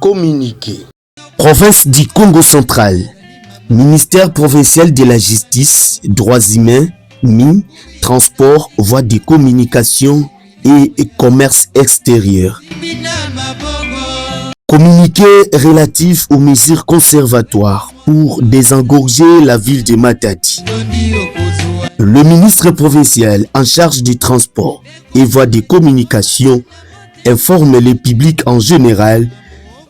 Communiqué. Province du Congo central. Ministère provincial de la justice, droits humains, mines, transport, voies de communication et commerce extérieur. Communiqué relatif aux mesures conservatoires pour désengorger la ville de Matadi. Le ministre provincial en charge du transport et voies de communication informe le public en général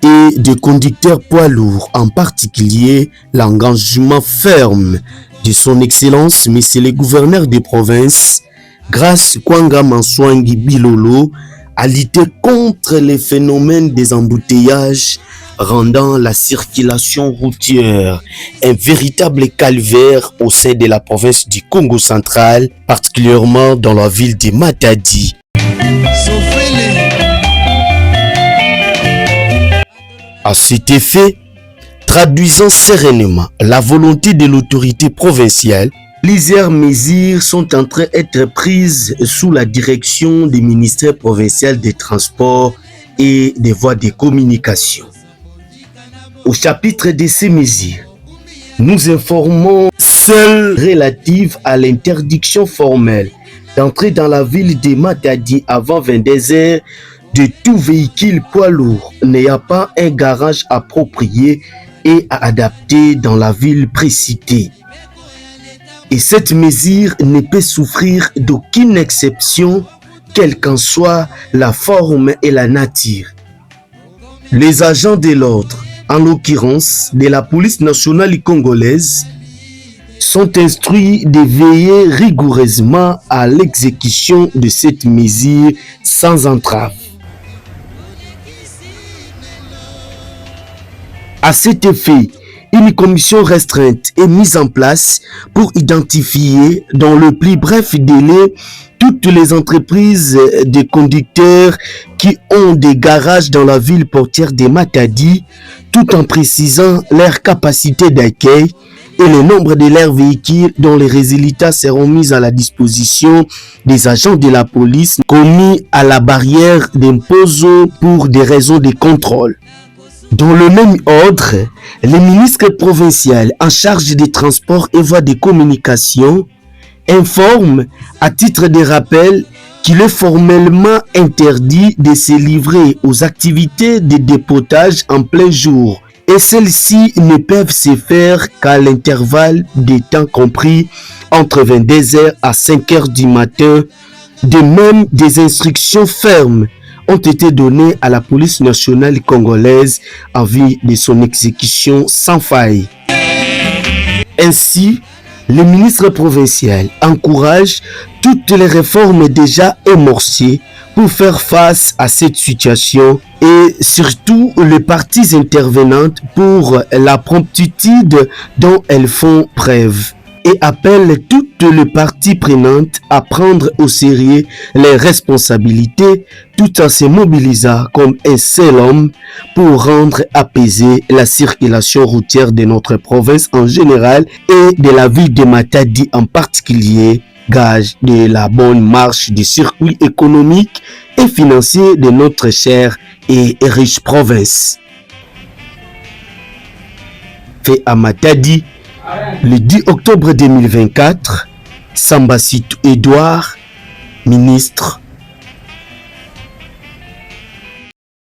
et des conducteurs poids lourds, en particulier l'engagement ferme de son Excellence, Monsieur le gouverneur de province, Grace Kwanga Manswangi Bilolo, à lutter contre les phénomènes des embouteillages, rendant la circulation routière un véritable calvaire au sein de la province du Congo central, particulièrement dans la ville de Matadi. À cet effet, traduisant sereinement la volonté de l'autorité provinciale, plusieurs mesures sont en train d'être prises sous la direction du ministère provincial des Transports et des Voies de Communication. Au chapitre de ces mesures, nous informons celles relatives à l'interdiction formelle d'entrer dans la ville de Matadi avant 22 heures de tout véhicule poids lourd n'ayant pas un garage approprié et adapté dans la ville précitée. Et cette mesure ne peut souffrir d'aucune exception, quelle qu'en soit la forme et la nature. Les agents de l'ordre, en l'occurrence de la police nationale congolaise, sont instruits de veiller rigoureusement à l'exécution de cette mesure sans entrave. À cet effet, une commission restreinte est mise en place pour identifier dans le plus bref délai toutes les entreprises de conducteurs qui ont des garages dans la ville portière de Matadi, tout en précisant leur capacité d'accueil et le nombre de leurs véhicules dont les résultats seront mis à la disposition des agents de la police commis à la barrière d'Imposo pour des raisons de contrôle. Dans le même ordre, le ministre provincial en charge des transports et voies de communication informe à titre de rappel qu'il est formellement interdit de se livrer aux activités de dépotage en plein jour et celles-ci ne peuvent se faire qu'à l'intervalle de temps compris entre 22h à 5h du matin. De même, des instructions fermes ont été données à la police nationale congolaise en vue de son exécution sans faille. Ainsi, le ministre provincial encourage toutes les réformes déjà émorcées pour faire face à cette situation et surtout les parties intervenantes pour la promptitude dont elles font preuve et appelle toutes les parties prenantes à prendre au sérieux les responsabilités tout en se mobilisant comme un seul homme pour rendre apaisée la circulation routière de notre province en général et de la ville de Matadi en particulier, gage de la bonne marche du circuit économique et financier de notre chère et riche province. Fait à Matadi, le 10 octobre 2024, Sambasitou Edouard, ministre